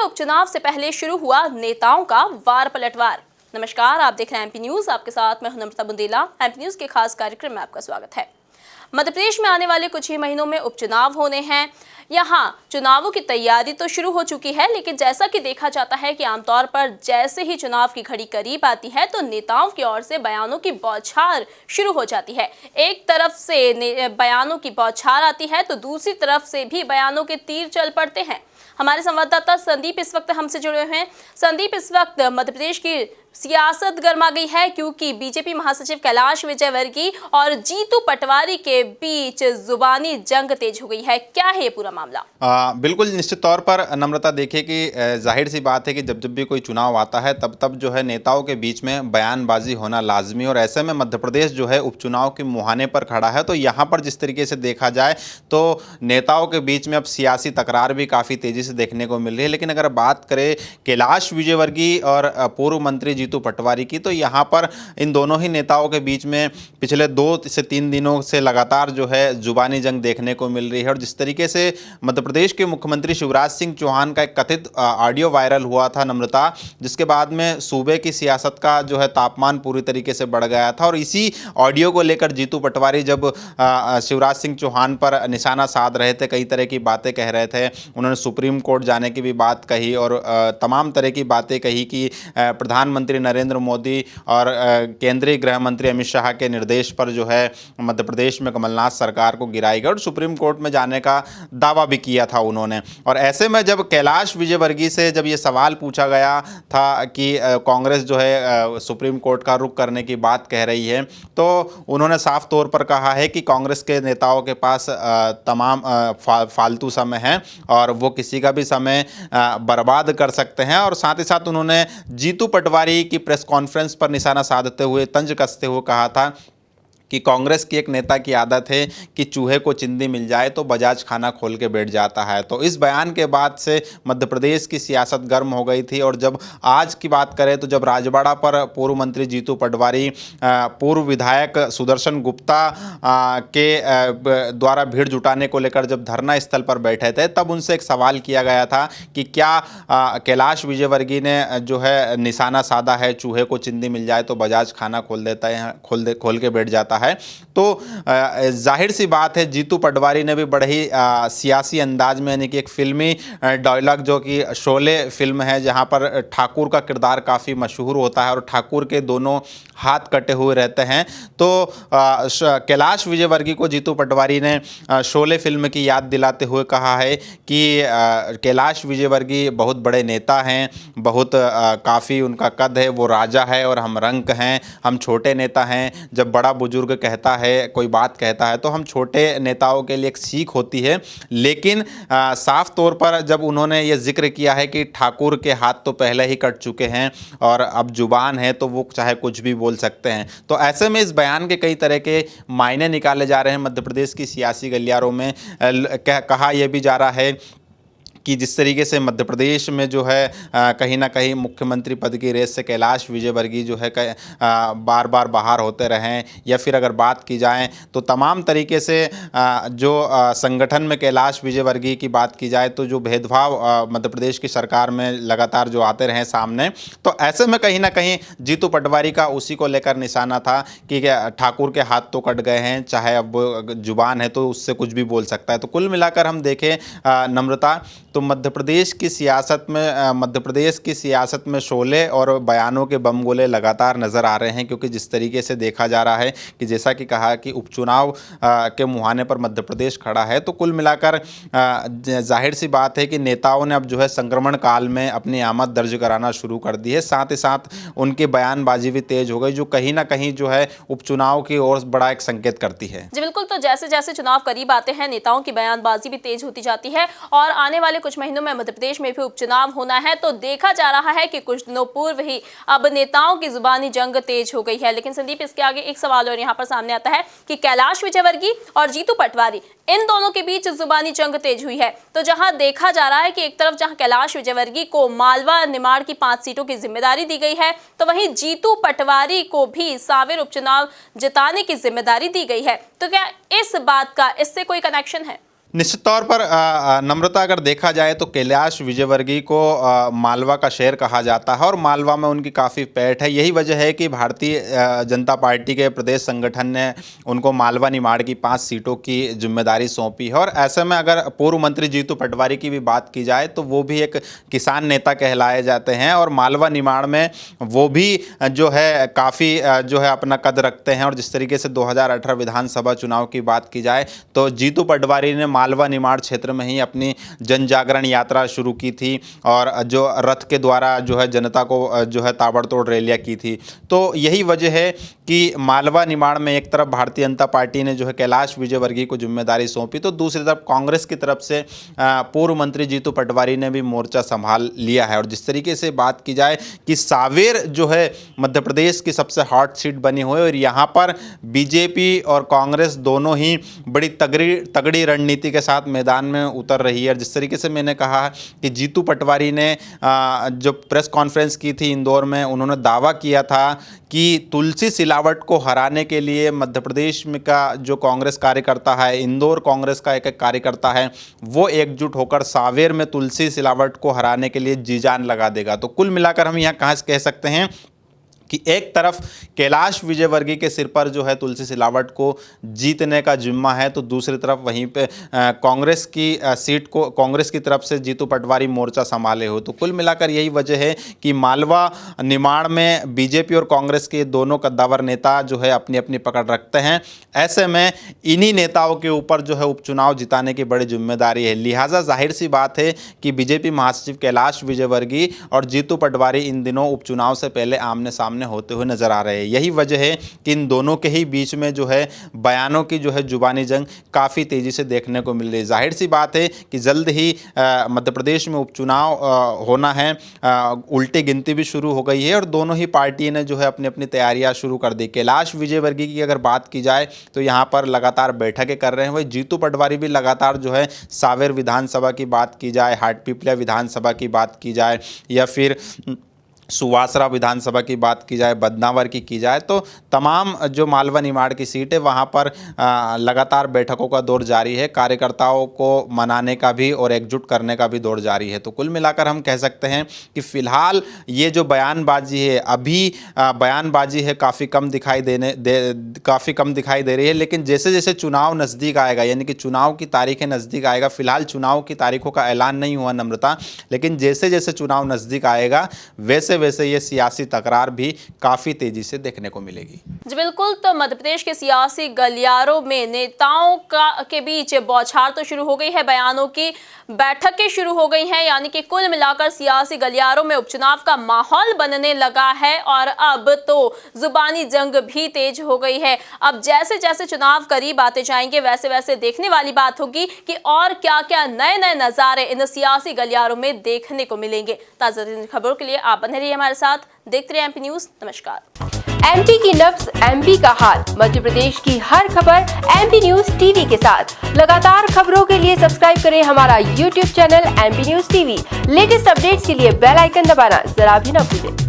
उपचुनाव से पहले शुरू हुआ नेताओं का वार पलटवार। नमस्कार, आप देख रहे हैं एमपी न्यूज। आपके साथ मैं हूं नम्रता बुंदेला। एमपी न्यूज के खास कार्यक्रम में आपका स्वागत है। मध्य प्रदेश में आने वाले कुछ ही महीनों में उपचुनाव होने हैं। यहाँ चुनावों की तैयारी तो शुरू हो चुकी है, लेकिन जैसा कि देखा जाता है कि आमतौर पर जैसे ही चुनाव की घड़ी करीब आती है तो नेताओं की ओर से बयानों की बौछार शुरू हो जाती है। एक तरफ से बयानों की बौछार आती है तो दूसरी तरफ से भी बयानों के तीर चल पड़ते हैं। हमारे संवाददाता संदीप इस वक्त हमसे जुड़े हुए हैं। संदीप, इस वक्त मध्य प्रदेश की सियासत गर्मा गई है क्योंकि बीजेपी महासचिव कैलाश विजयवर्गीय और जीतू पटवारी के बीच जुबानी जंग तेज हो गई है। क्या है ये पूरा मामला? बिल्कुल निश्चित तौर पर नम्रता, देखिए कि जाहिर सी बात है कि जब जब भी कोई चुनाव आता है तब जो है नेताओं के बीच में बयानबाजी होना लाजमी, और ऐसे में मध्य प्रदेश जो है उपचुनाव के मुहाने पर खड़ा है। तो यहाँ पर जिस तरीके से देखा जाए तो नेताओं के बीच में अब सियासी तकरार भी काफ़ी तेज़ी से देखने को मिल रही है। लेकिन अगर बात करें कैलाश विजयवर्गीय और पूर्व मंत्री जीतू पटवारी की, तो यहाँ पर इन दोनों ही नेताओं के बीच में पिछले 2 से 3 दिनों से लगातार जो है जुबानी जंग देखने को मिल रही है। और जिस तरीके से मध्य प्रदेश के मुख्यमंत्री शिवराज सिंह चौहान का एक कथित ऑडियो वायरल हुआ था नम्रता, जिसके बाद में सूबे की सियासत का जो है तापमान पूरी तरीके से बढ़ गया था। और इसी ऑडियो को लेकर जीतू पटवारी जब शिवराज सिंह चौहान पर निशाना साध रहे थे, कई तरह की बातें कह रहे थे, उन्होंने सुप्रीम कोर्ट जाने की भी बात कही और तमाम तरह की बातें कही कि प्रधानमंत्री नरेंद्र मोदी और केंद्रीय गृह मंत्री अमित शाह के निर्देश पर जो है मध्य प्रदेश में कमलनाथ सरकार को गिराई गई और सुप्रीम कोर्ट में जाने का दावा भी किया था उन्होंने। और ऐसे में जब कैलाश विजयवर्गीय से जब ये सवाल पूछा गया था कि कांग्रेस जो है सुप्रीम कोर्ट का रुख करने की बात कह रही है, तो उन्होंने साफ तौर पर कहा है कि कांग्रेस के नेताओं के पास तमाम फालतू समय है और वो किसी का भी समय बर्बाद कर सकते हैं। और साथ ही साथ उन्होंने जीतू पटवारी की प्रेस कॉन्फ्रेंस पर निशाना साधते हुए, तंज कसते हुए कहा था कि कांग्रेस की एक नेता की आदत है कि चूहे को चिंदी मिल जाए तो बजाज खाना खोल के बैठ जाता है। तो इस बयान के बाद से मध्य प्रदेश की सियासत गर्म हो गई थी। और जब आज की बात करें तो जब राजबाड़ा पर पूर्व मंत्री जीतू पटवारी पूर्व विधायक सुदर्शन गुप्ता के द्वारा भीड़ जुटाने को लेकर जब धरना स्थल पर बैठे थे, तब उनसे एक सवाल किया गया था कि क्या कैलाश विजयवर्गीय ने जो है निशाना साधा है, चूहे को चिंदी मिल जाए तो बजाज खाना खोल देता है, खोल के बैठ जाता है। तो जाहिर सी बात है जीतू पटवारी ने भी बड़े ही सियासी अंदाज में, यानी कि एक फिल्मी डायलॉग जो कि शोले फिल्म है जहां पर ठाकुर का किरदार काफ़ी मशहूर होता है और ठाकुर के दोनों हाथ कटे हुए रहते हैं, तो कैलाश विजयवर्गीय को जीतू पटवारी ने शोले फिल्म की याद दिलाते हुए कहा है कि कैलाश विजयवर्गीय बहुत बड़े नेता हैं, बहुत काफ़ी उनका कद है, वो राजा है और हम रंक हैं, हम छोटे नेता हैं। जब बड़ा बुजुर्ग कहता है, कोई बात कहता है, तो हम छोटे नेताओं के लिए एक सीख होती है। लेकिन साफ तौर पर जब उन्होंने ये जिक्र किया है कि ठाकुर के हाथ तो पहले ही कट चुके हैं और अब जुबान है तो वो चाहे कुछ भी बोल सकते हैं, तो ऐसे में इस बयान के कई तरह के मायने निकाले जा रहे हैं मध्य प्रदेश की सियासी गलियारों में। कहा यह भी जा रहा है कि जिस तरीके से मध्य प्रदेश में जो है कहीं ना कहीं मुख्यमंत्री पद की रेस से कैलाश विजयवर्गीय जो है बार बार बाहर होते रहें, या फिर अगर बात की जाए तो तमाम तरीके से जो संगठन में कैलाश विजयवर्गीय की बात की जाए तो जो भेदभाव मध्य प्रदेश की सरकार में लगातार जो आते रहे सामने, तो ऐसे में कहीं ना कहीं जीतू पटवारी का उसी को लेकर निशाना था कि ठाकुर के हाथ तो कट गए हैं, चाहे अब जुबान है तो उससे कुछ भी बोल सकता है। तो कुल मिलाकर हम देखें नम्रता, तो मध्य प्रदेश की सियासत में शोले और बयानों के बम गोले लगातार नज़र आ रहे हैं, क्योंकि जिस तरीके से देखा जा रहा है कि जैसा कि कहा कि उपचुनाव के मुहाने पर मध्य प्रदेश खड़ा है, तो कुल मिलाकर जाहिर सी बात है कि नेताओं ने अब जो है संक्रमण काल में अपनी आमद दर्ज कराना शुरू कर दी है। साथ ही साथ उनकी बयानबाजी भी तेज हो गई, जो कहीं ना कहीं जो है उपचुनाव की ओर बड़ा एक संकेत करती है। जी बिल्कुल, तो जैसे जैसे चुनाव करीब आते हैं नेताओं की बयानबाजी भी तेज होती जाती है और आने वाले कुछ महीनों में मध्य प्रदेश में भी उपचुनाव होना है। तो देखा जा रहा है कि कुछ दिनों पूर्व ही अब नेताओं की जुबानी जंग तेज हो गई है। लेकिन संदीप, इसके आगे एक सवाल और यहाँ पर सामने आता है कि कैलाश विजयवर्गीय और जीतू पटवारी, इन दोनों के बीच जुबानी जंग तेज हुई है। तो जहां देखा जा रहा है कि एक तरफ जहां कैलाश विजयवर्गीय को मालवा निमाड़ की 5 सीटों की जिम्मेदारी दी गई है, तो वहीं जीतू पटवारी को भी सांवेर उपचुनाव जिताने की जिम्मेदारी दी गई है। तो क्या इस बात का इससे कोई कनेक्शन है? निश्चित तौर पर नम्रता, अगर देखा जाए तो कैलाश विजयवर्गीय को मालवा का शेर कहा जाता है और मालवा में उनकी काफ़ी पैठ है। यही वजह है कि भारतीय जनता पार्टी के प्रदेश संगठन ने उनको मालवा निमाड़ की 5 सीटों की जिम्मेदारी सौंपी है। और ऐसे में अगर पूर्व मंत्री जीतू पटवारी की भी बात की जाए तो वो भी एक किसान नेता कहलाए जाते हैं और मालवा निमाड़ में वो भी जो है काफ़ी जो है अपना कद रखते हैं। और जिस तरीके से 2018 विधानसभा चुनाव की बात की जाए तो जीतू पटवारी ने मालवा निमाड़ क्षेत्र में ही अपनी जन जागरण यात्रा शुरू की थी और जो रथ के द्वारा जो है जनता को जो है ताबड़तोड़ रैलियां की थी। तो यही वजह है कि मालवा निमाड़ में एक तरफ भारतीय जनता पार्टी ने जो है कैलाश विजयवर्गीय को जिम्मेदारी सौंपी तो दूसरी तरफ कांग्रेस की तरफ से पूर्व मंत्री जीतू पटवारी ने भी मोर्चा संभाल लिया है। और जिस तरीके से बात की जाए कि सावेर जो है मध्य प्रदेश की सबसे हॉट सीट बनी हुई है और यहाँ पर बीजेपी और कांग्रेस दोनों ही बड़ी तगड़ी रणनीति के साथ मैदान में उतर रही है। जिस तरीके से मैंने कहा कि जीतू पटवारी ने जो प्रेस कॉन्फ्रेंस की थी इंदौर में, उन्होंने दावा किया था कि तुलसी सिलावट को हराने के लिए मध्य प्रदेश में का जो कांग्रेस कार्यकर्ता है, इंदौर कांग्रेस का एक कार्यकर्ता है, वो एकजुट होकर सावेर में तुलसी सिलावट को हराने के लिए जी जान लगा देगा। तो कुल मिलाकर हम यहाँ कहाँ कह सकते हैं कि एक तरफ कैलाश विजयवर्गीय के सिर पर जो है तुलसी सिलावट को जीतने का जिम्मा है तो दूसरी तरफ वहीं पे कांग्रेस की सीट को कांग्रेस की तरफ से जीतू पटवारी मोर्चा संभाले हो। तो कुल मिलाकर यही वजह है कि मालवा निमाड़ में बीजेपी और कांग्रेस के दोनों कद्दावर नेता जो है अपनी अपनी पकड़ रखते हैं। ऐसे में इन्हीं नेताओं के ऊपर जो है उपचुनाव जिताने की बड़ी जिम्मेदारी है। लिहाजा जाहिर सी बात है कि बीजेपी महासचिव कैलाश विजयवर्गीय और जीतू पटवारी इन दिनों उपचुनाव से पहले आमने सामने होते हुए नजर आ रहे हैं। यही वजह है कि इन दोनों के ही बीच में जो है बयानों की जो है जुबानी जंग काफ़ी तेज़ी से देखने को मिल रही है। जाहिर सी बात है कि जल्द ही मध्य प्रदेश में उपचुनाव होना है, उल्टी गिनती भी शुरू हो गई है और दोनों ही पार्टी ने जो है अपनी अपनी तैयारियां शुरू कर दी। कैलाश विजयवर्गीय की अगर बात की जाए तो यहाँ पर लगातार बैठकें कर रहे हैं। वही जीतू पटवारी भी लगातार जो है सावेर विधानसभा की बात की जाए, हाटपिपलिया विधानसभा की बात की जाए या फिर सुवासरा विधानसभा की बात की जाए, बदनावर की जाए तो तमाम जो मालवा निमाड़ की सीट है वहाँ पर लगातार बैठकों का दौर जारी है। कार्यकर्ताओं को मनाने का भी और एकजुट करने का भी दौर जारी है। तो कुल मिलाकर हम कह सकते हैं कि फ़िलहाल ये जो बयानबाजी है अभी बयानबाजी है काफ़ी कम दिखाई दे रही है। लेकिन जैसे जैसे चुनाव नज़दीक आएगा, यानी कि चुनाव की तारीखें नज़दीक आएगा, फ़िलहाल चुनाव की तारीखों का ऐलान नहीं हुआ नम्रता, लेकिन जैसे जैसे चुनाव नज़दीक आएगा वैसे ये सियासी तकरार भी काफी तेजी से देखने को मिलेगी। जी बिल्कुल। तो मध्य प्रदेश के सियासी गलियारों में नेताओं के बीच बौछार तो शुरू हो गई है, बयानों की बैठकें शुरू हो गई हैं, यानी कि कुल मिलाकर सियासी गलियारों में उपचुनाव का माहौल बनने लगा है और अब तो जुबानी जंग भी तेज हो गई है। अब जैसे जैसे चुनाव करीब आते जाएंगे वैसे वैसे देखने वाली बात होगी कि और क्या क्या नए नए नजारे इन सियासी गलियारों में देखने को मिलेंगे। ताजा खबरों के लिए आप बने रहिए हमारे साथ, देखते रहिए एमपी न्यूज। नमस्कार। एमपी की नब्ज, एमपी का हाल, मध्य प्रदेश की हर खबर एमपी न्यूज टीवी के साथ। लगातार खबरों के लिए सब्सक्राइब करें हमारा YouTube channel MP news TV. Latest updates के लिए बेल आइकन दबाना जरा भी न भूलें।